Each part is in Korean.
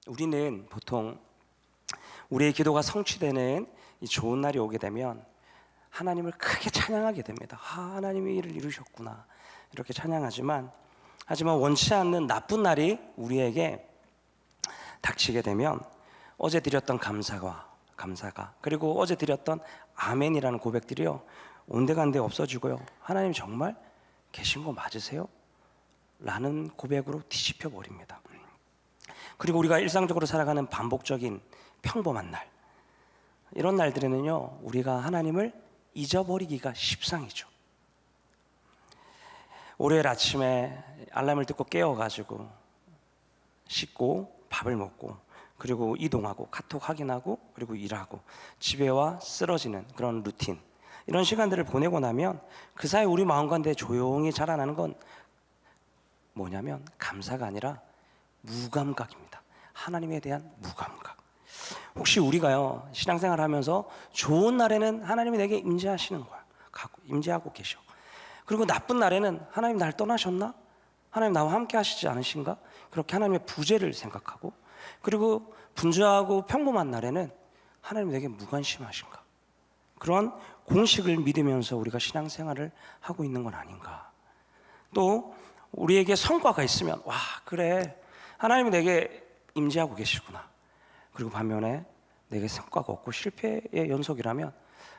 우리는 보통 우리의 기도가 성취되는 이 좋은 날이 오게 되면 하나님을 크게 찬양하게 됩니다. 하나님이 이를 이루셨구나 이렇게 찬양하지만 원치 않는 나쁜 날이 우리에게 닥치게 되면 어제 드렸던 감사가 그리고 어제 드렸던 아멘이라는 고백들이요 온데간데 없어지고요, 하나님 정말 계신 거 맞으세요? 라는 고백으로 뒤집혀 버립니다. 그리고 우리가 일상적으로 살아가는 반복적인 평범한 날, 이런 날들에는요 우리가 하나님을 잊어버리기가 십상이죠. 월요일 아침에 알람을 듣고 깨어가지고 씻고 밥을 먹고 그리고 이동하고 카톡 확인하고 그리고 일하고 집에 와 쓰러지는 그런 루틴, 이런 시간들을 보내고 나면 그 사이 우리 마음 가운데 조용히 자라나는 건 뭐냐면 감사가 아니라 무감각입니다. 하나님에 대한 무감각. 혹시 우리가요 신앙생활 하면서 좋은 날에는 하나님이 내게 임재하시는 거야, 임재하고 계셔. 그리고 나쁜 날에는 하나님 날 떠나셨나? 하나님 나와 함께 하시지 않으신가? 그렇게 하나님의 부재를 생각하고, 그리고 분주하고 평범한 날에는 하나님 내게 무관심하신가? 그런 공식을 믿으면서 우리가 신앙생활을 하고 있는 건 아닌가? 또 우리에게 성과가 있으면 와 그래 하나님이 내게 임재하고 계시구나. 그리고 반면에 내게 성과가 없고 실패의 연속이라면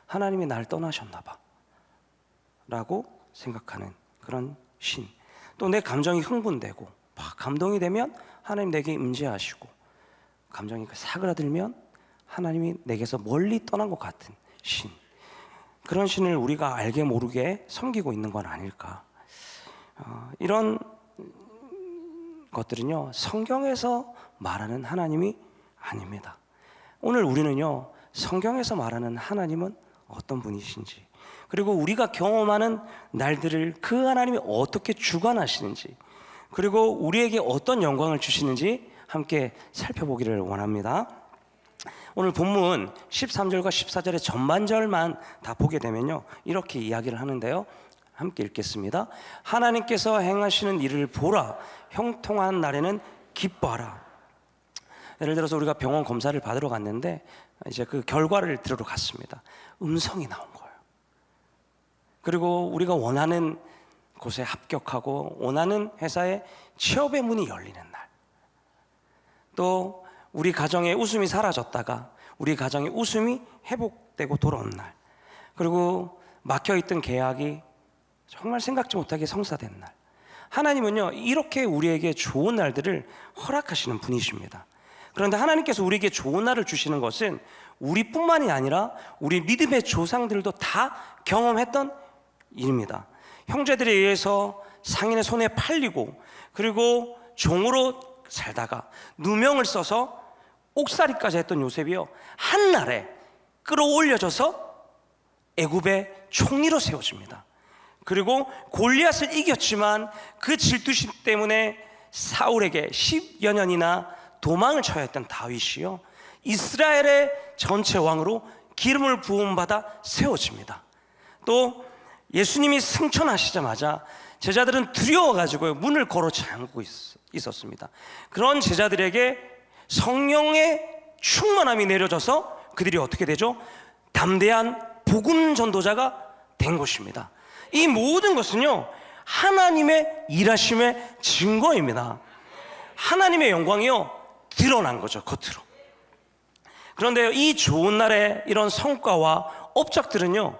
하나님이 날 떠나셨나 봐 라고 생각하는 그런 신. 또 내 감정이 흥분되고 막 감동이 되면 하나님 내게 임재하시고, 감정이 사그라들면 하나님이 내게서 멀리 떠난 것 같은 신. 그런 신을 우리가 알게 모르게 섬기고 있는 건 아닐까. 이런 것들은요 성경에서 말하는 하나님이 아닙니다. 오늘 우리는요 성경에서 말하는 하나님은 어떤 분이신지, 그리고 우리가 경험하는 날들을 그 하나님이 어떻게 주관하시는지, 그리고 우리에게 어떤 영광을 주시는지 함께 살펴보기를 원합니다. 오늘 본문 13절과 14절의 전반절만 다 보게 되면요 이렇게 이야기를 하는데요, 함께 읽겠습니다. 하나님께서 행하시는 일을 보라, 형통한 날에는 기뻐하라. 예를 들어서 우리가 병원 검사를 받으러 갔는데 이제 그 결과를 들으러 갔습니다. 음성이 나온 거예요. 그리고 우리가 원하는 곳에 합격하고 원하는 회사에 취업의 문이 열리는 날, 또 우리 가정의 웃음이 사라졌다가 우리 가정의 웃음이 회복되고 돌아온 날, 그리고 막혀있던 계약이 정말 생각지 못하게 성사된 날. 하나님은요 이렇게 우리에게 좋은 날들을 허락하시는 분이십니다. 그런데 하나님께서 우리에게 좋은 날을 주시는 것은 우리뿐만이 아니라 우리 믿음의 조상들도 다 경험했던 일입니다. 형제들에 의해서 상인의 손에 팔리고, 그리고 종으로 살다가 누명을 써서 옥살이까지 했던 요셉이요 한날에 끌어올려져서 애굽의 총리로 세워집니다. 그리고 골리앗을 이겼지만 그 질투심 때문에 사울에게 10여 년이나 도망을 쳐야 했던 다윗이요 이스라엘의 전체 왕으로 기름을 부음받아 세워집니다. 또 예수님이 승천하시자마자 제자들은 두려워가지고 문을 걸어 잠그고 있었습니다. 그런 제자들에게 성령의 충만함이 내려져서 그들이 어떻게 되죠? 담대한 복음 전도자가 된 것입니다. 이 모든 것은요 하나님의 일하심의 증거입니다. 하나님의 영광이요 드러난 거죠, 겉으로. 그런데 이 좋은 날에 이런 성과와 업적들은요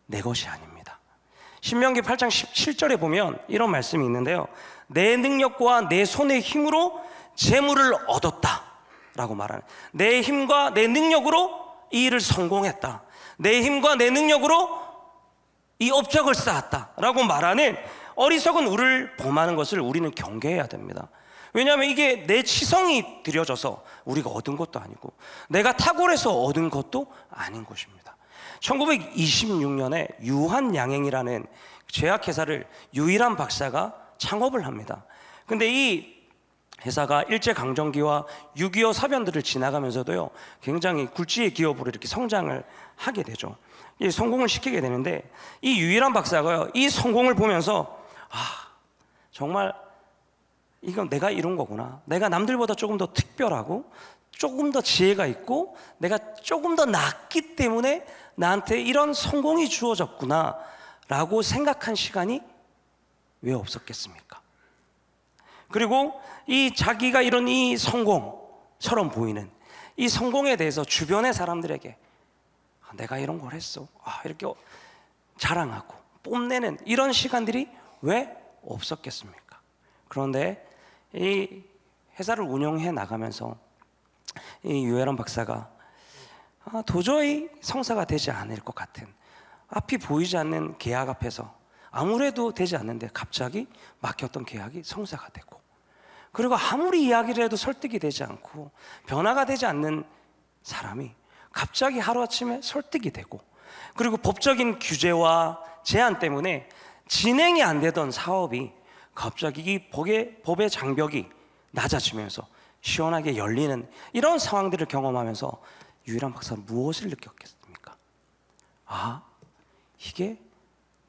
내 것이 아닙니다. 신명기 8장 17절에 보면 이런 말씀이 있는데요, 내 능력과 내 손의 힘으로 재물을 얻었다 라고 말하는, 내 힘과 내 능력으로 이 일을 성공했다, 내 힘과 내 능력으로 이 업적을 쌓았다 라고 말하는 어리석은 우를 범하는 것을 우리는 경계해야 됩니다. 왜냐하면 이게 내 치성이 들여져서 우리가 얻은 것도 아니고 내가 탁월해서 얻은 것도 아닌 것입니다. 1926년에 유한양행이라는 제약회사를 유일한 박사가 창업을 합니다. 근데 이 회사가 일제강점기와 6.25 사변들을 지나가면서도요 굉장히 굴지의 기업으로 이렇게 성장을 하게 되죠. 이 성공을 시키게 되는데 이 유일한 박사가요 이 성공을 보면서 정말 이건 내가 이런 거구나. 내가 남들보다 조금 더 특별하고 조금 더 지혜가 있고 내가 조금 더 낫기 때문에 나한테 이런 성공이 주어졌구나 라고 생각한 시간이 왜 없었겠습니까? 그리고 이 자기가 이런 이 성공처럼 보이는 이 성공에 대해서 주변의 사람들에게 내가 이런 걸 했어, 이렇게 자랑하고 뽐내는 이런 시간들이 왜 없었겠습니까? 그런데 이 회사를 운영해 나가면서 이 유에란 박사가 도저히 성사가 되지 않을 것 같은 앞이 보이지 않는 계약 앞에서 아무래도 되지 않는데 갑자기 막혔던 계약이 성사가 되고, 그리고 아무리 이야기를 해도 설득이 되지 않고 변화가 되지 않는 사람이 갑자기 하루아침에 설득이 되고, 그리고 법적인 규제와 제한 때문에 진행이 안 되던 사업이 갑자기 이 법의 장벽이 낮아지면서 시원하게 열리는 이런 상황들을 경험하면서 유에란 박사는 무엇을 느꼈겠습니까? 이게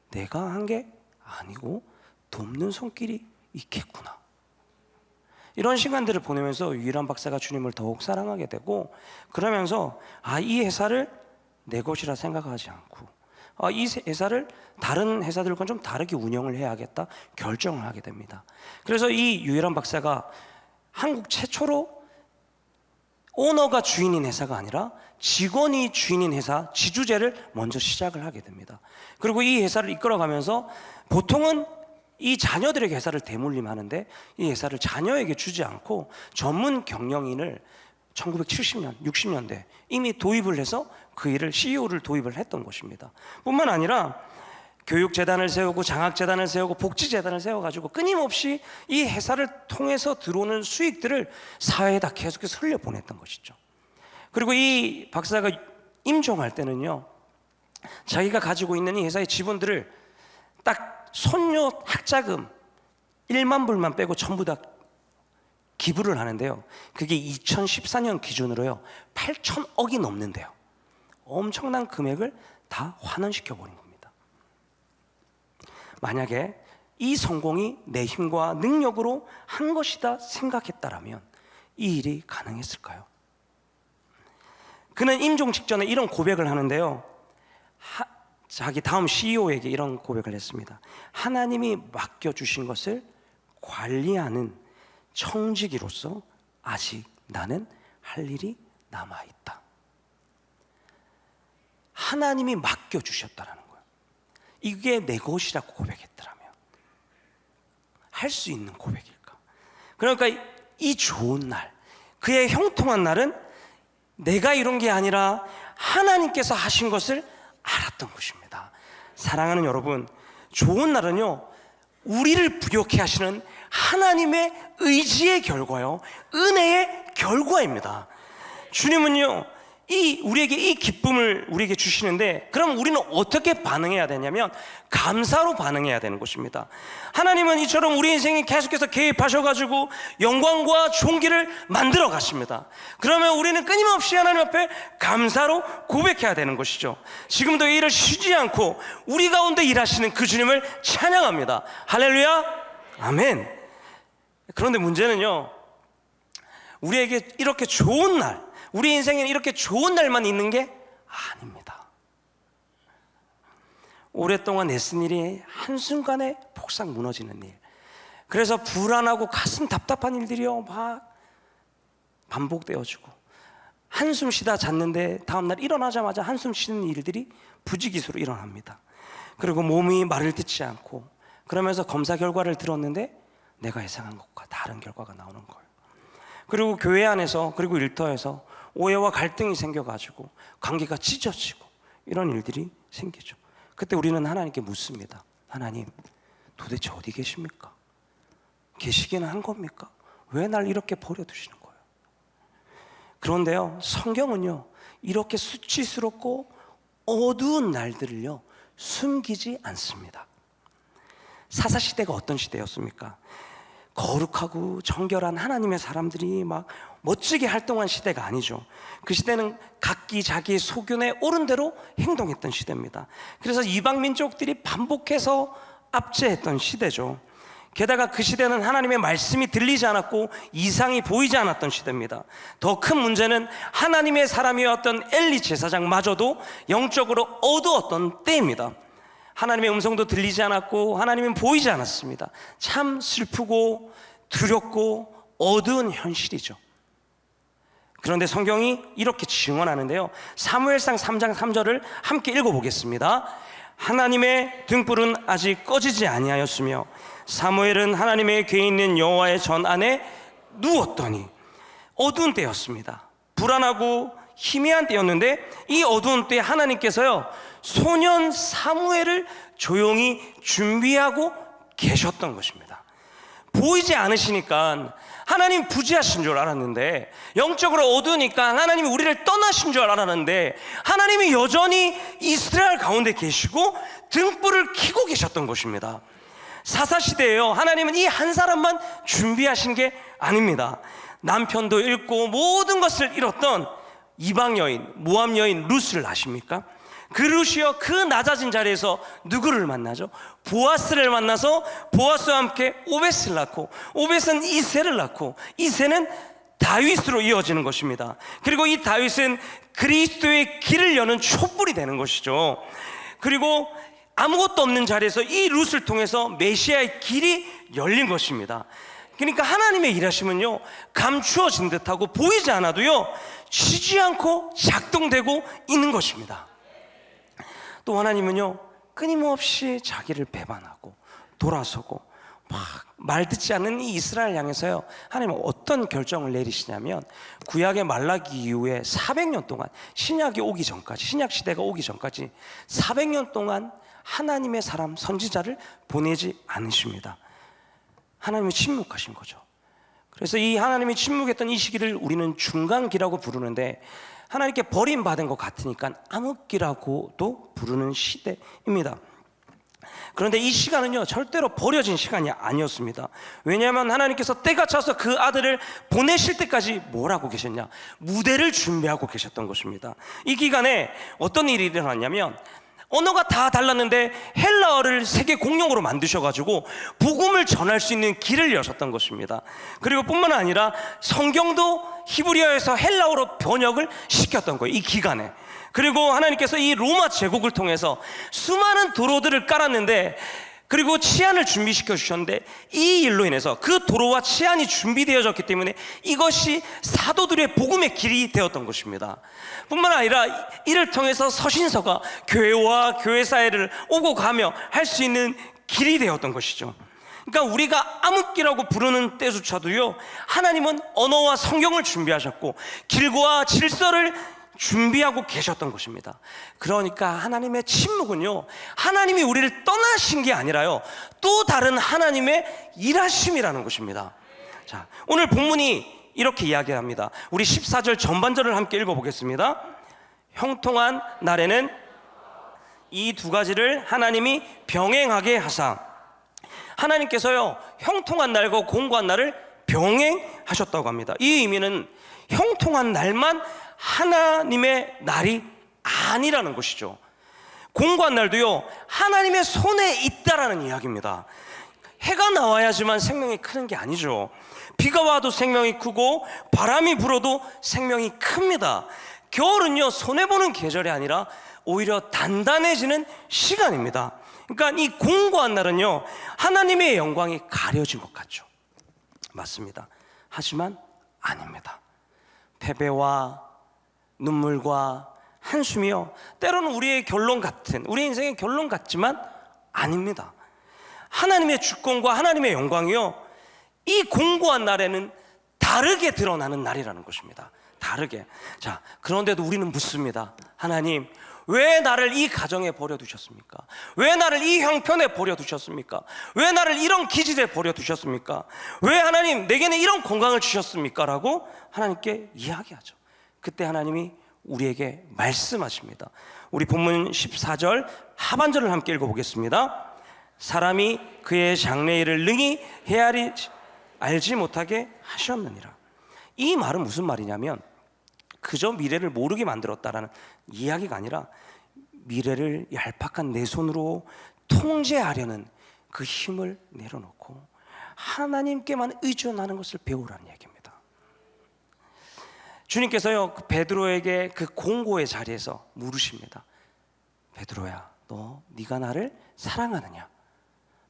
내가 한 게 아니고 돕는 손길이 있겠구나. 이런 시간들을 보내면서 유에란 박사가 주님을 더욱 사랑하게 되고, 그러면서 이 회사를 내 것이라 생각하지 않고 이 회사를 다른 회사들과 좀 다르게 운영을 해야겠다 결정을 하게 됩니다. 그래서 이 유에란 박사가 한국 최초로 오너가 주인인 회사가 아니라 직원이 주인인 회사 지주제를 먼저 시작을 하게 됩니다. 그리고 이 회사를 이끌어가면서 보통은 이 자녀들에게 회사를 대물림하는데 이 회사를 자녀에게 주지 않고 전문 경영인을 1970년, 60년대 이미 도입을 해서 그 일을 CEO를 도입을 했던 것입니다. 뿐만 아니라 교육재단을 세우고 장학재단을 세우고 복지재단을 세워가지고 끊임없이 이 회사를 통해서 들어오는 수익들을 사회에다 계속해서 흘려보냈던 것이죠. 그리고 이 박사가 임종할 때는요, 자기가 가지고 있는 이 회사의 지분들을 딱 손녀 학자금 1만 불만 빼고 전부 다 기부를 하는데요, 그게 2014년 기준으로요 8천억이 넘는데요, 엄청난 금액을 다 환원시켜버린 겁니다. 만약에 이 성공이 내 힘과 능력으로 한 것이다 생각했다라면 이 일이 가능했을까요? 그는 임종 직전에 이런 고백을 하는데요, 자기 다음 CEO에게 이런 고백을 했습니다. 하나님이 맡겨주신 것을 관리하는 청지기로서 아직 나는 할 일이 남아있다. 하나님이 맡겨주셨다라는 거예요. 이게 내 것이라고 고백했더라면 할 수 있는 고백일까? 그러니까 이 좋은 날, 그의 형통한 날은 내가 이룬 게 아니라 하나님께서 하신 것을 알았던 것입니다. 사랑하는 여러분, 좋은 날은요 우리를 부욕해 하시는 하나님의 의지의 결과요, 은혜의 결과입니다. 주님은요 우리에게 이 기쁨을 우리에게 주시는데, 그럼 우리는 어떻게 반응해야 되냐면 감사로 반응해야 되는 것입니다. 하나님은 이처럼 우리 인생에 계속해서 개입하셔가지고 영광과 존귀를 만들어 가십니다. 그러면 우리는 끊임없이 하나님 앞에 감사로 고백해야 되는 것이죠. 지금도 이 일을 쉬지 않고 우리 가운데 일하시는 그 주님을 찬양합니다. 할렐루야, 아멘. 그런데 문제는요, 우리에게 이렇게 좋은 날, 우리 인생에는 이렇게 좋은 날만 있는 게 아닙니다. 오랫동안 애쓴 일이 한순간에 폭삭 무너지는 일, 그래서 불안하고 가슴 답답한 일들이요 막 반복되어지고, 한숨 쉬다 잤는데 다음날 일어나자마자 한숨 쉬는 일들이 부지기수로 일어납니다. 그리고 몸이 말을 듣지 않고, 그러면서 검사 결과를 들었는데 내가 예상한 것과 다른 결과가 나오는 거예요. 그리고 교회 안에서, 그리고 일터에서 오해와 갈등이 생겨가지고 관계가 찢어지고 이런 일들이 생기죠. 그때 우리는 하나님께 묻습니다. 하나님, 도대체 어디 계십니까? 계시기는 한 겁니까? 왜 날 이렇게 버려두시는 거예요? 그런데요, 성경은요 이렇게 수치스럽고 어두운 날들을요 숨기지 않습니다. 사사시대가 어떤 시대였습니까? 거룩하고 정결한 하나님의 사람들이 막 멋지게 활동한 시대가 아니죠. 그 시대는 각기 자기의 소견에 옳은 대로 행동했던 시대입니다. 그래서 이방 민족들이 반복해서 압제했던 시대죠. 게다가 그 시대는 하나님의 말씀이 들리지 않았고 이상이 보이지 않았던 시대입니다. 더 큰 문제는 하나님의 사람이었던 엘리 제사장마저도 영적으로 어두웠던 때입니다. 하나님의 음성도 들리지 않았고 하나님은 보이지 않았습니다. 참 슬프고 두렵고 어두운 현실이죠. 그런데 성경이 이렇게 증언하는데요, 사무엘상 3장 3절을 함께 읽어보겠습니다. 하나님의 등불은 아직 꺼지지 아니하였으며 사무엘은 하나님의 궤에 있는 여호와의 전 안에 누웠더니, 어두운 때였습니다. 불안하고 희미한 때였는데 이 어두운 때에 하나님께서요 소년 사무엘을 조용히 준비하고 계셨던 것입니다. 보이지 않으시니까 하나님 부재하신 줄 알았는데, 영적으로 어두우니까 하나님이 우리를 떠나신 줄 알았는데, 하나님이 여전히 이스라엘 가운데 계시고 등불을 켜고 계셨던 것입니다. 사사시대에요, 하나님은 이 한 사람만 준비하신 게 아닙니다. 남편도 잃고 모든 것을 잃었던 이방 여인, 모압 여인 룻을 아십니까? 그 룻이요, 그 낮아진 자리에서 누구를 만나죠? 보아스를 만나서 보아스와 함께 오벳을 낳고, 오벳은 이새를 낳고, 이새는 다윗으로 이어지는 것입니다. 그리고 이 다윗은 그리스도의 길을 여는 촛불이 되는 것이죠. 그리고 아무것도 없는 자리에서 이 룻을 통해서 메시아의 길이 열린 것입니다. 그러니까 하나님의 일하심은요 감추어진 듯하고 보이지 않아도요 쉬지 않고 작동되고 있는 것입니다. 또 하나님은요 끊임없이 자기를 배반하고 돌아서고 막 말 듣지 않는 이 이스라엘 향해서요 하나님은 어떤 결정을 내리시냐면, 구약의 말라기 이후에 400년 동안, 신약이 오기 전까지, 신약 시대가 오기 전까지 400년 동안 하나님의 사람 선지자를 보내지 않으십니다. 하나님이 침묵하신 거죠. 그래서 이 하나님이 침묵했던 이 시기를 우리는 중간기라고 부르는데, 하나님께 버림받은 것 같으니까 암흑기라고도 부르는 시대입니다. 그런데 이 시간은요 절대로 버려진 시간이 아니었습니다. 왜냐하면 하나님께서 때가 차서 그 아들을 보내실 때까지 뭘 하고 계셨냐? 무대를 준비하고 계셨던 것입니다. 이 기간에 어떤 일이 일어났냐면, 언어가 다 달랐는데 헬라어를 세계 공용어로 만드셔가지고 복음을 전할 수 있는 길을 여셨던 것입니다. 그리고 뿐만 아니라 성경도 히브리어에서 헬라어로 번역을 시켰던 거예요, 이 기간에. 그리고 하나님께서 이 로마 제국을 통해서 수많은 도로들을 깔았는데, 그리고 치안을 준비시켜 주셨는데, 이 일로 인해서 그 도로와 치안이 준비되어졌기 때문에 이것이 사도들의 복음의 길이 되었던 것입니다. 뿐만 아니라 이를 통해서 서신서가 교회와 교회 사회를 오고 가며 할 수 있는 길이 되었던 것이죠. 그러니까 우리가 암흑기라고 부르는 때조차도요 하나님은 언어와 성경을 준비하셨고 길과 질서를 준비하고 계셨던 것입니다. 그러니까 하나님의 침묵은요 하나님이 우리를 떠나신 게 아니라요 또 다른 하나님의 일하심이라는 것입니다. 자, 오늘 본문이 이렇게 이야기합니다. 우리 14절 전반절을 함께 읽어보겠습니다. 형통한 날에는 이 두 가지를 하나님이 병행하게 하사, 하나님께서요 형통한 날과 공고한 날을 병행하셨다고 합니다. 이 의미는 형통한 날만 하나님의 날이 아니라는 것이죠. 공고한 날도요 하나님의 손에 있다라는 이야기입니다. 해가 나와야지만 생명이 크는 게 아니죠. 비가 와도 생명이 크고 바람이 불어도 생명이 큽니다. 겨울은요 손해보는 계절이 아니라 오히려 단단해지는 시간입니다. 그러니까 이 공고한 날은요 하나님의 영광이 가려진 것 같죠. 맞습니다. 하지만 아닙니다. 패배와 눈물과 한숨이요 때로는 우리의 결론 같은, 우리 인생의 결론 같지만 아닙니다. 하나님의 주권과 하나님의 영광이요 이 공고한 날에는 다르게 드러나는 날이라는 것입니다. 다르게. 자, 그런데도 우리는 묻습니다. 하나님, 왜 나를 이 가정에 버려두셨습니까? 왜 나를 이 형편에 버려두셨습니까? 왜 나를 이런 기질에 버려두셨습니까? 왜 하나님 내게는 이런 건강을 주셨습니까? 라고 하나님께 이야기하죠. 그때 하나님이 우리에게 말씀하십니다. 우리 본문 14절 하반절을 함께 읽어보겠습니다. 사람이 그의 장래일을 능히 헤아리 알지 못하게 하셨느니라. 이 말은 무슨 말이냐면 그저 미래를 모르게 만들었다라는 이야기가 아니라 미래를 얄팍한 내 손으로 통제하려는 그 힘을 내려놓고 하나님께만 의존하는 것을 배우라는 얘기입니다. 주님께서요, 베드로에게 그 공고의 자리에서 물으십니다. 베드로야, 네가 나를 사랑하느냐?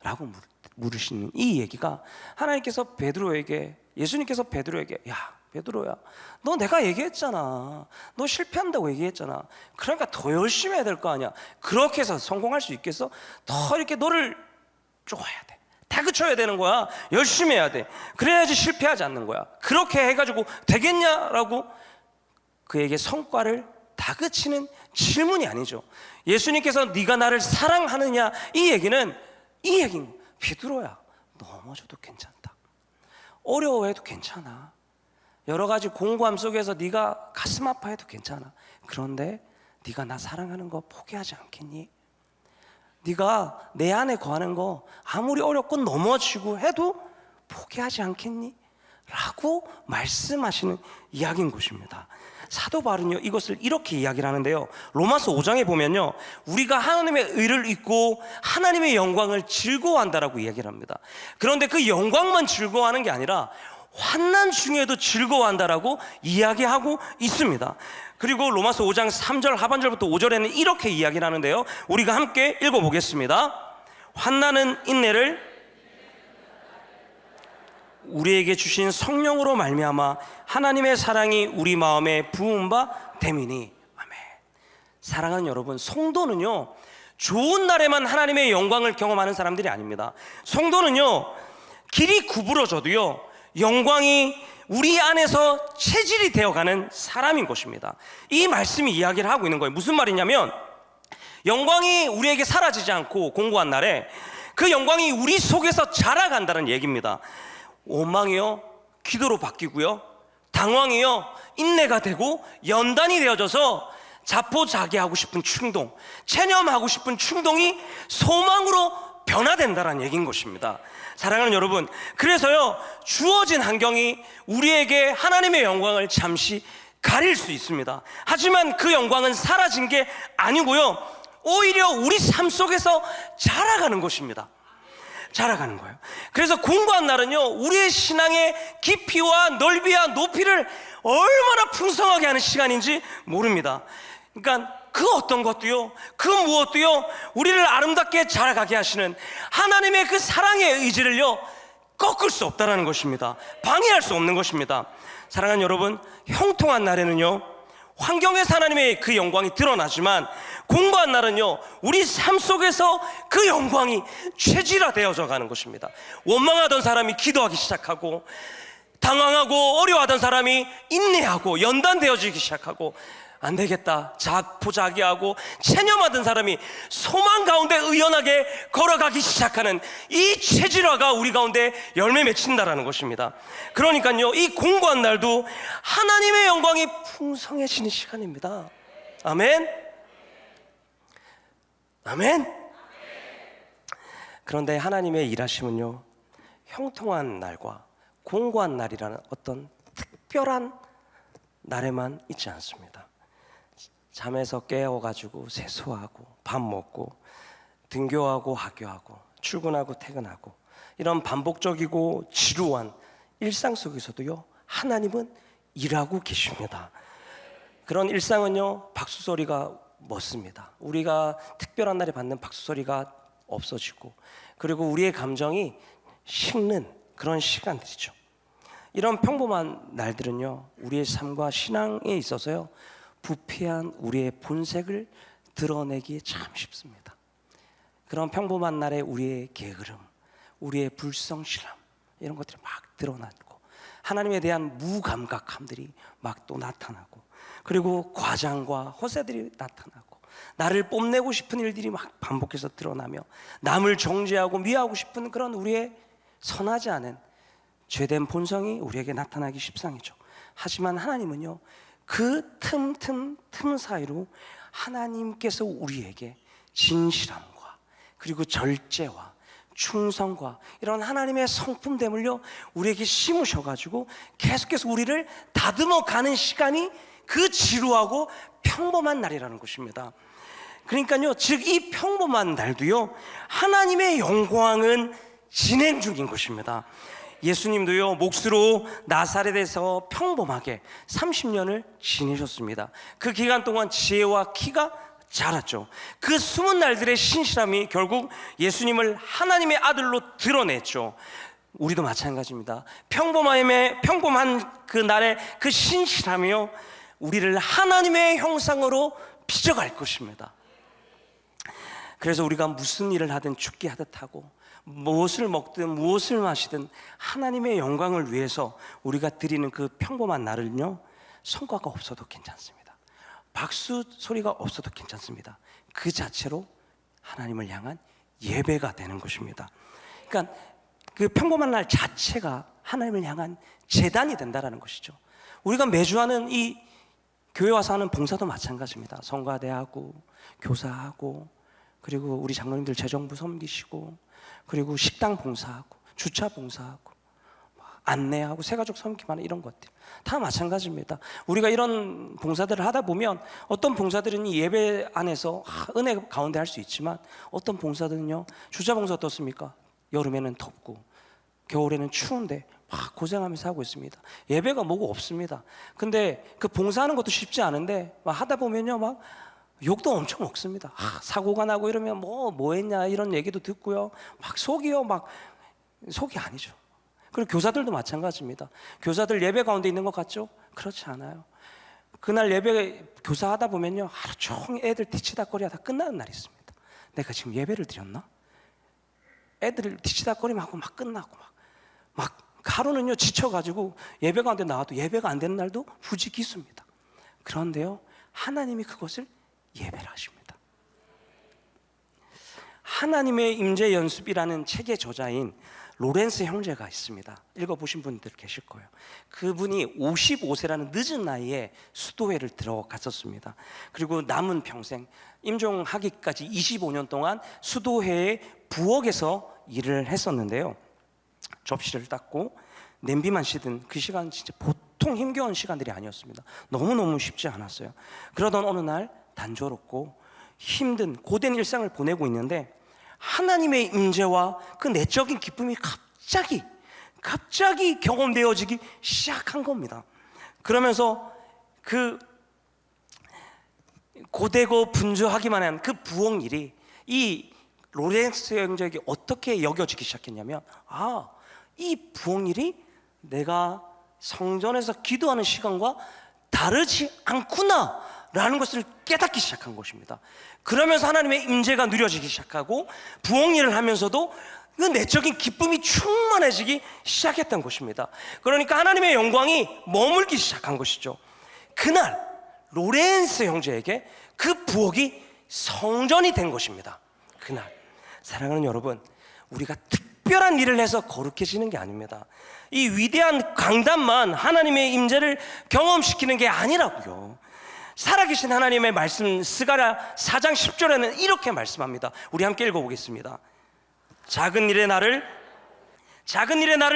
라고 물으시는 이 얘기가 하나님께서 예수님께서 베드로에게, 야 베드로야, 너 내가 얘기했잖아, 너 실패한다고 얘기했잖아, 그러니까 더 열심히 해야 될 거 아니야. 그렇게 해서 성공할 수 있겠어? 더 이렇게 너를 쪼아야 돼, 다그쳐야 되는 거야. 열심히 해야 돼. 그래야지 실패하지 않는 거야. 그렇게 해가지고 되겠냐라고 그에게 성과를 다그치는 질문이 아니죠. 예수님께서 네가 나를 사랑하느냐, 이 얘기는 베드로야, 넘어져도 괜찮다, 어려워해도 괜찮아, 여러 가지 공고함 속에서 네가 가슴 아파해도 괜찮아. 그런데 네가 나 사랑하는 거 포기하지 않겠니? 네가 내 안에 거하는 거 아무리 어렵고 넘어지고 해도 포기하지 않겠니? 라고 말씀하시는 이야기인 것입니다. 사도 바울은요, 이것을 이렇게 이야기를 하는데요, 로마서 5장에 보면요, 우리가 하나님의 의를 잊고 하나님의 영광을 즐거워한다라고 이야기를 합니다. 그런데 그 영광만 즐거워하는 게 아니라 환난 중에도 즐거워한다라고 이야기하고 있습니다. 그리고 로마서 5장 3절 하반절부터 5절에는 이렇게 이야기를 하는데요, 우리가 함께 읽어보겠습니다. 환난은 인내를 우리에게 주신 성령으로 말미암아 하나님의 사랑이 우리 마음에 부은 바 됨이니. 아멘. 사랑하는 여러분, 성도는요, 좋은 날에만 하나님의 영광을 경험하는 사람들이 아닙니다. 성도는요, 길이 구부러져도요, 영광이 우리 안에서 체질이 되어가는 사람인 것입니다. 이 말씀이 이야기를 하고 있는 거예요. 무슨 말이냐면, 영광이 우리에게 사라지지 않고 공고한 날에 그 영광이 우리 속에서 자라간다는 얘기입니다. 원망이요, 기도로 바뀌고요, 당황이요, 인내가 되고 연단이 되어져서 자포자기하고 싶은 충동, 체념하고 싶은 충동이 소망으로 변화된다는 얘기인 것입니다. 사랑하는 여러분, 그래서요, 주어진 환경이 우리에게 하나님의 영광을 잠시 가릴 수 있습니다. 하지만 그 영광은 사라진 게 아니고요, 오히려 우리 삶 속에서 자라가는 것입니다. 자라가는 거예요. 그래서 공고한 날은요, 우리의 신앙의 깊이와 넓이와 높이를 얼마나 풍성하게 하는 시간인지 모릅니다. 그러니까 그 어떤 것도요, 그 무엇도요, 우리를 아름답게 자라가게 하시는 하나님의 그 사랑의 의지를요, 꺾을 수 없다는 것입니다. 방해할 수 없는 것입니다. 사랑하는 여러분, 형통한 날에는요, 환경에서 하나님의 그 영광이 드러나지만, 공고한 날은요, 우리 삶 속에서 그 영광이 체질화되어져 가는 것입니다. 원망하던 사람이 기도하기 시작하고, 당황하고 어려워하던 사람이 인내하고 연단되어지기 시작하고, 안 되겠다 자포자기하고 체념하던 사람이 소망 가운데 의연하게 걸어가기 시작하는 이 체질화가 우리 가운데 열매 맺힌다라는 것입니다. 그러니까요, 이 공고한 날도 하나님의 영광이 풍성해지는 시간입니다. 아멘. 아멘. 그런데 하나님의 일하심은요, 형통한 날과 공고한 날이라는 어떤 특별한 날에만 있지 않습니다. 잠에서 깨어가지고 세수하고 밥 먹고 등교하고 학교하고 출근하고 퇴근하고 이런 반복적이고 지루한 일상 속에서도요, 하나님은 일하고 계십니다. 그런 일상은요, 박수소리가 멎습니다. 우리가 특별한 날에 받는 박수소리가 없어지고, 그리고 우리의 감정이 식는 그런 시간들이죠. 이런 평범한 날들은요, 우리의 삶과 신앙에 있어서요, 부패한 우리의 본색을 드러내기 참 쉽습니다. 그런 평범한 날에 우리의 게으름, 우리의 불성실함, 이런 것들이 막 드러나고, 하나님에 대한 무감각함들이 막 또 나타나고, 그리고 과장과 허세들이 나타나고, 나를 뽐내고 싶은 일들이 막 반복해서 드러나며, 남을 정죄하고 미워하고 싶은 그런 우리의 선하지 않은 죄된 본성이 우리에게 나타나기 십상이죠. 하지만 하나님은요, 그 틈 사이로 하나님께서 우리에게 진실함과 그리고 절제와 충성과 이런 하나님의 성품됨을요, 우리에게 심으셔가지고 계속해서 우리를 다듬어 가는 시간이 그 지루하고 평범한 날이라는 것입니다. 그러니까요, 즉 이 평범한 날도요, 하나님의 영광은 진행 중인 것입니다. 예수님도요, 몫으로 나사렛에서 평범하게 30년을 지내셨습니다. 그 기간 동안 지혜와 키가 자랐죠. 그 숨은 날들의 신실함이 결국 예수님을 하나님의 아들로 드러냈죠. 우리도 마찬가지입니다. 평범한 그 날의 그 신실함이요, 우리를 하나님의 형상으로 빚어갈 것입니다. 그래서 우리가 무슨 일을 하든 죽게 하듯 하고 무엇을 먹든 무엇을 마시든 하나님의 영광을 위해서 우리가 드리는 그 평범한 날은요, 성과가 없어도 괜찮습니다. 박수 소리가 없어도 괜찮습니다. 그 자체로 하나님을 향한 예배가 되는 것입니다. 그러니까 그 평범한 날 자체가 하나님을 향한 제단이 된다는 것이죠. 우리가 매주 하는 이 교회 와서 하는 봉사도 마찬가지입니다. 성가대하고 교사하고, 그리고 우리 장로님들 재정부 섬기시고, 그리고 식당 봉사하고 주차 봉사하고 안내하고 새가족 섬김하는 이런 것들 다 마찬가지입니다. 우리가 이런 봉사들을 하다 보면 어떤 봉사들은 이 예배 안에서 은혜 가운데 할 수 있지만, 어떤 봉사들은요, 주차 봉사 어떻습니까? 여름에는 덥고 겨울에는 추운데 막 고생하면서 하고 있습니다. 예배가 뭐고 없습니다. 근데 그 봉사하는 것도 쉽지 않은데 막 하다 보면요, 막 욕도 엄청 먹습니다. 사고가 나고 이러면 뭐 했냐 이런 얘기도 듣고요, 막 속이 아니죠. 그리고 교사들도 마찬가지입니다. 교사들 예배 가운데 있는 것 같죠? 그렇지 않아요. 그날 예배 교사하다 보면요, 하루 종일 애들 뒤치다거리 하다 끝나는 날이 있습니다. 내가 지금 예배를 드렸나? 애들을 뒤치다거리만 하고 막 끝나고 막 하루는요 지쳐가지고 예배 가운데 나와도 예배가 안 되는 날도 부지기수입니다. 그런데요, 하나님이 그것을 예배를 하십니다. 하나님의 임재 연습이라는 책의 저자인 로렌스 형제가 있습니다. 읽어보신 분들 계실 거예요. 그분이 55세라는 늦은 나이에 수도회를 들어갔었습니다. 그리고 남은 평생 임종하기까지 25년 동안 수도회의 부엌에서 일을 했었는데요, 접시를 닦고 냄비만 씻은 그 시간 진짜 보통 힘겨운 시간들이 아니었습니다. 너무너무 쉽지 않았어요. 그러던 어느 날 단조롭고 힘든 고된 일상을 보내고 있는데 하나님의 임재와 그 내적인 기쁨이 갑자기 경험되어지기 시작한 겁니다. 그러면서 그 고되고 분주하기만 한 그 부엌 일이 이 로렌스 형제에게 어떻게 여겨지기 시작했냐면, 이 부엌 일이 내가 성전에서 기도하는 시간과 다르지 않구나 라는 것을 깨닫기 시작한 것입니다. 그러면서 하나님의 임재가 누려지기 시작하고 부엌 일을 하면서도 그 내적인 기쁨이 충만해지기 시작했던 것입니다. 그러니까 하나님의 영광이 머물기 시작한 것이죠. 그날 로렌스 형제에게 그 부엌이 성전이 된 것입니다. 그날. 사랑하는 여러분, 우리가 특별한 일을 해서 거룩해지는 게 아닙니다. 이 위대한 강단만 하나님의 임재를 경험시키는 게 아니라고요. 살아계신 하나님의 말씀, 스가랴 4장 10절에는 이렇게 말씀합니다. 우리 함께 읽어보겠습니다. 작은 일의 나를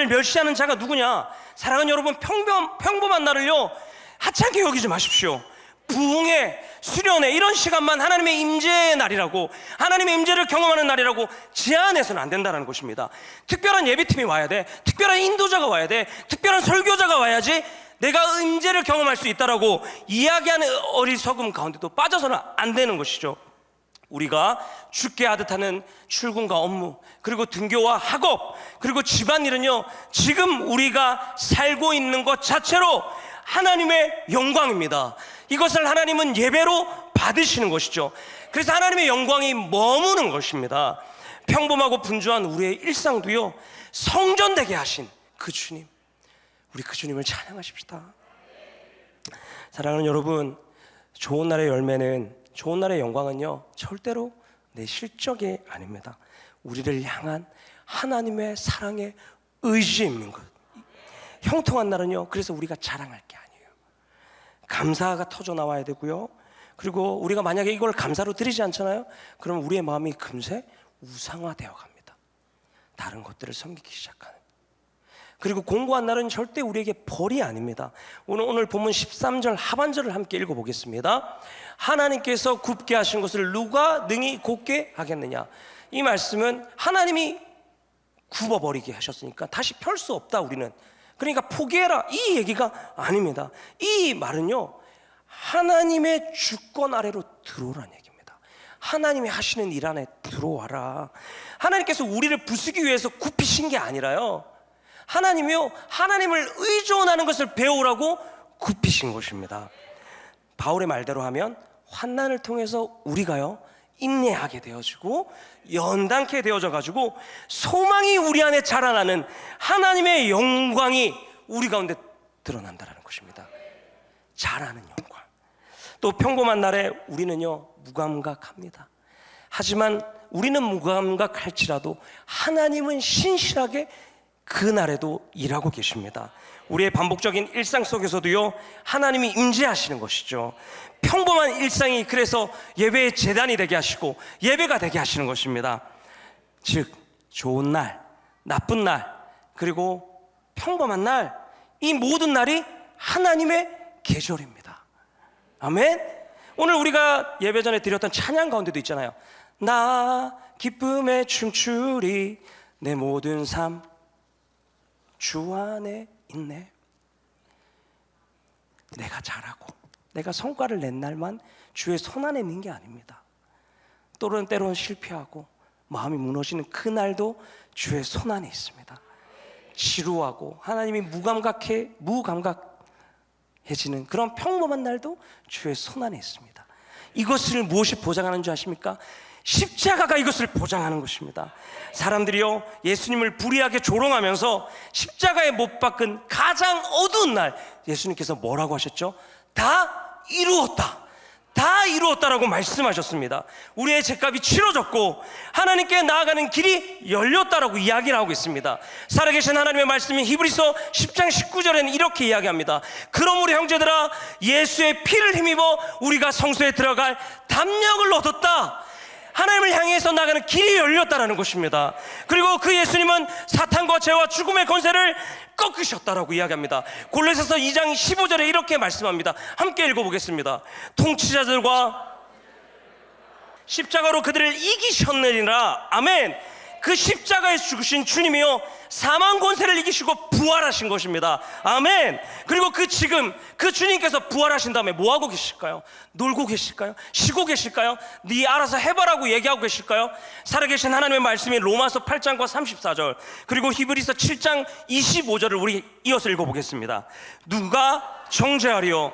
멸시하는 자가 누구냐? 사랑하는 여러분, 평범한 나를요 하찮게 여기지 마십시오. 부흥회, 수련회 이런 시간만 하나님의 임재의 날이라고, 하나님의 임재를 경험하는 날이라고 제한해서는 안 된다는 것입니다. 특별한 예배팀이 와야 돼, 특별한 인도자가 와야 돼, 특별한 설교자가 와야지 내가 임재를 경험할 수 있다라고 이야기하는 어리석음 가운데도 빠져서는 안 되는 것이죠. 우리가 죽게 하듯 하는 출근과 업무, 그리고 등교와 학업, 그리고 집안일은요 지금 우리가 살고 있는 것 자체로 하나님의 영광입니다. 이것을 하나님은 예배로 받으시는 것이죠. 그래서 하나님의 영광이 머무는 것입니다. 평범하고 분주한 우리의 일상도요 성전되게 하신 그 주님, 우리 그 주님을 찬양하십시다. 사랑하는 여러분, 좋은 날의 열매는, 좋은 날의 영광은요 절대로 내 실적이 아닙니다. 우리를 향한 하나님의 사랑의 의지인 것. 형통한 날은요 그래서 우리가 자랑할 게 아니에요. 감사가 터져 나와야 되고요, 그리고 우리가 만약에 이걸 감사로 드리지 않잖아요, 그러면 우리의 마음이 금세 우상화되어 갑니다. 다른 것들을 섬기기 시작하는. 그리고 공고한 날은 절대 우리에게 벌이 아닙니다. 오늘 본문 13절 하반절을 함께 읽어보겠습니다. 하나님께서 굽게 하신 것을 누가 능히 곧게 하겠느냐. 이 말씀은 하나님이 굽어버리게 하셨으니까 다시 펼 수 없다 우리는. 그러니까 포기해라, 이 얘기가 아닙니다. 이 말은요, 하나님의 주권 아래로 들어오라는 얘기입니다. 하나님이 하시는 일 안에 들어와라. 하나님께서 우리를 부수기 위해서 굽히신 게 아니라요, 하나님이요, 하나님을 의존하는 것을 배우라고 굽히신 것입니다. 바울의 말대로 하면 환난을 통해서 우리가요 인내하게 되어지고 연단케 되어져 가지고 소망이 우리 안에 자라나는 하나님의 영광이 우리 가운데 드러난다는 것입니다. 자라는 영광. 또 평범한 날에 우리는요 무감각합니다. 하지만 우리는 무감각할지라도 하나님은 신실하게 그 날에도 일하고 계십니다. 우리의 반복적인 일상 속에서도요 하나님이 임재하시는 것이죠. 평범한 일상이 그래서 예배의 제단이 되게 하시고 예배가 되게 하시는 것입니다. 즉 좋은 날, 나쁜 날, 그리고 평범한 날, 이 모든 날이 하나님의 계절입니다. 아멘. 오늘 우리가 예배 전에 드렸던 찬양 가운데도 있잖아요. 나 기쁨에 춤추리 내 모든 삶 주 안에 있네. 내가 잘하고 내가 성과를 낸 날만 주의 손 안에 있는 게 아닙니다. 때로는 실패하고 마음이 무너지는 그 날도 주의 손 안에 있습니다. 지루하고 하나님이 무감각해지는 그런 평범한 날도 주의 손 안에 있습니다. 이것을 무엇이 보장하는 줄 아십니까? 십자가가 이것을 보장하는 것입니다. 사람들이요 예수님을 불의하게 조롱하면서 십자가에 못 박은 가장 어두운 날 예수님께서 뭐라고 하셨죠? 다 이루었다, 다 이루었다라고 말씀하셨습니다. 우리의 죄값이 치러졌고 하나님께 나아가는 길이 열렸다라고 이야기를 하고 있습니다. 살아계신 하나님의 말씀이 히브리서 10장 19절에는 이렇게 이야기합니다. 그러므로 형제들아 예수의 피를 힘입어 우리가 성소에 들어갈 담력을 얻었다. 하나님을 향해서 나가는 길이 열렸다라는 것입니다. 그리고 그 예수님은 사탄과 죄와 죽음의 권세를 꺾으셨다라고 이야기합니다. 골로새서 2장 15절에 이렇게 말씀합니다. 함께 읽어보겠습니다. 통치자들과 십자가로 그들을 이기셨느니라. 아멘. 그 십자가에 죽으신 주님이요 사망 권세를 이기시고 부활하신 것입니다. 아멘. 그리고 지금 그 주님께서 부활하신 다음에 뭐하고 계실까요? 놀고 계실까요? 쉬고 계실까요? 네 알아서 해봐라고 얘기하고 계실까요? 살아계신 하나님의 말씀이 로마서 8장과 34절 그리고 히브리서 7장 25절을 우리 이어서 읽어보겠습니다. 누가 정죄하리요?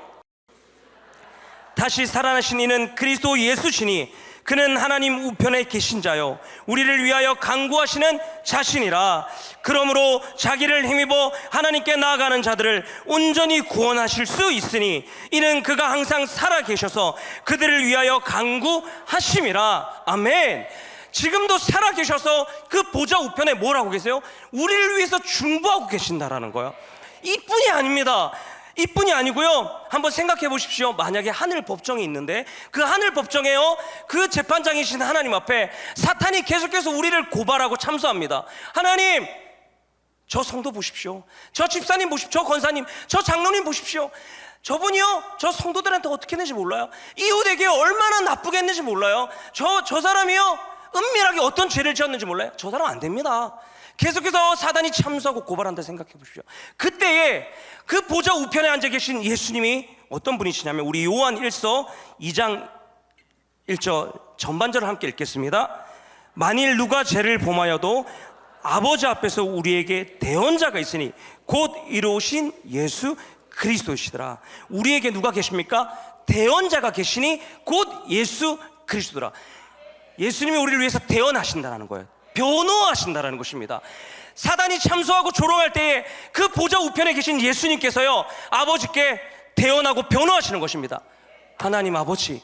다시 살아나신 이는 그리스도 예수시니 그는 하나님 우편에 계신 자요 우리를 위하여 간구하시는 자신이라. 그러므로 자기를 힘입어 하나님께 나아가는 자들을 온전히 구원하실 수 있으니 이는 그가 항상 살아 계셔서 그들을 위하여 간구하심이라. 아멘. 지금도 살아 계셔서 그 보좌 우편에 뭘 하고 계세요? 우리를 위해서 중보하고 계신다라는 거예요. 이뿐이 아닙니다. 이뿐이 아니고요, 한번 생각해 보십시오. 만약에 하늘 법정이 있는데 그 하늘 법정에요 그 재판장이신 하나님 앞에 사탄이 계속해서 우리를 고발하고 참소합니다. 하나님, 저 성도 보십시오, 저 집사님 보십시오, 저 권사님, 저 장로님 보십시오. 저분이요 저 성도들한테 어떻게 했는지 몰라요. 이웃에게 얼마나 나쁘게 했는지 몰라요. 저 사람이요 은밀하게 어떤 죄를 지었는지 몰라요. 저 사람 안 됩니다. 계속해서 사단이 참수하고 고발한다 생각해 보십시오. 그때에 그 보좌 우편에 앉아 계신 예수님이 어떤 분이시냐면 우리 요한 1서 2장 1절 전반절을 함께 읽겠습니다. 만일 누가 죄를 범하여도 아버지 앞에서 우리에게 대언자가 있으니 곧 이루신 예수 그리스도시더라. 우리에게 누가 계십니까? 대언자가 계시니 곧 예수 그리스도라. 예수님이 우리를 위해서 대언하신다는 거예요. 변호하신다라는 것입니다. 사단이 참소하고 조롱할 때에 그 보좌 우편에 계신 예수님께서요 아버지께 대언하고 변호하시는 것입니다. 하나님 아버지,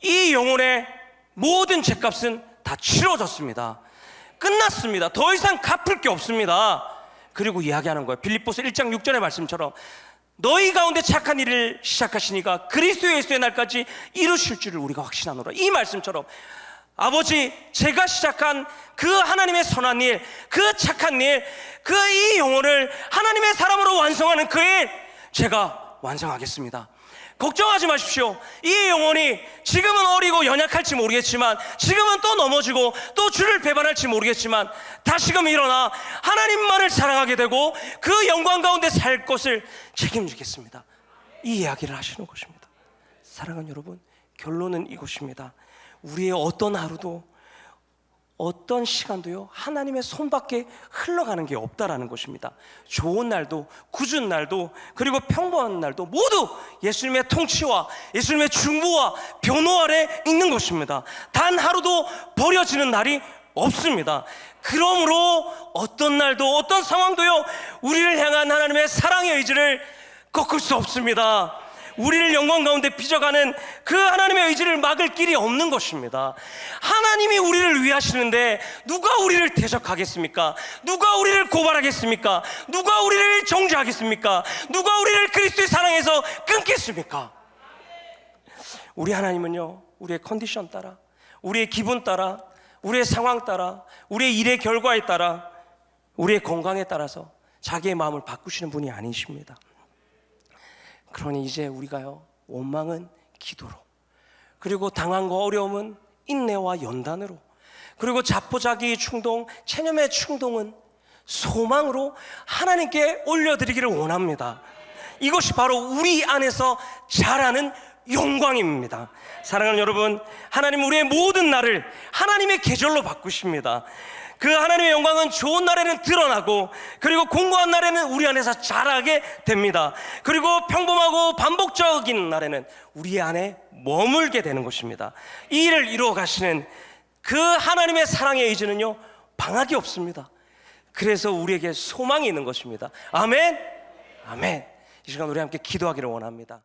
이 영혼의 모든 죄값은 다 치러졌습니다. 끝났습니다. 더 이상 갚을 게 없습니다. 그리고 이야기하는 거예요. 빌립보서 1장 6절의 말씀처럼 너희 가운데 착한 일을 시작하시니까 그리스도 예수의 날까지 이루실 줄을 우리가 확신하노라. 이 말씀처럼 아버지, 제가 시작한 그 하나님의 선한 일, 그 착한 일, 그 이 영혼을 하나님의 사람으로 완성하는 그 일, 제가 완성하겠습니다. 걱정하지 마십시오. 이 영혼이 지금은 어리고 연약할지 모르겠지만, 지금은 또 넘어지고 또 주를 배반할지 모르겠지만, 다시금 일어나 하나님만을 사랑하게 되고 그 영광 가운데 살 것을 책임지겠습니다. 이 이야기를 하시는 것입니다. 사랑하는 여러분, 결론은 이것입니다. 우리의 어떤 하루도, 어떤 시간도요, 하나님의 손밖에 흘러가는 게 없다라는 것입니다. 좋은 날도, 굳은 날도, 그리고 평범한 날도 모두 예수님의 통치와 예수님의 중보와 변호 아래 있는 것입니다. 단 하루도 버려지는 날이 없습니다. 그러므로 어떤 날도, 어떤 상황도요, 우리를 향한 하나님의 사랑의 의지를 꺾을 수 없습니다. 우리를 영광 가운데 빚어가는 그 하나님의 의지를 막을 길이 없는 것입니다. 하나님이 우리를 위하시는데 누가 우리를 대적하겠습니까? 누가 우리를 고발하겠습니까? 누가 우리를 정죄하겠습니까? 누가 우리를 그리스도의 사랑에서 끊겠습니까? 우리 하나님은요, 우리의 컨디션 따라, 우리의 기분 따라, 우리의 상황 따라, 우리의 일의 결과에 따라, 우리의 건강에 따라서 자기의 마음을 바꾸시는 분이 아니십니다. 그러니 이제 우리가요, 원망은 기도로, 그리고 당한과 어려움은 인내와 연단으로, 그리고 자포자기 충동, 체념의 충동은 소망으로 하나님께 올려드리기를 원합니다. 이것이 바로 우리 안에서 자라는 영광입니다. 사랑하는 여러분, 하나님 우리의 모든 날을 하나님의 계절로 바꾸십니다. 그 하나님의 영광은 좋은 날에는 드러나고, 그리고 공고한 날에는 우리 안에서 자라게 됩니다. 그리고 평범하고 반복적인 날에는 우리 안에 머물게 되는 것입니다. 이 일을 이루어 가시는 그 하나님의 사랑의 의지는요, 방학이 없습니다. 그래서 우리에게 소망이 있는 것입니다. 아멘. 아멘. 이 시간 우리 함께 기도하기를 원합니다.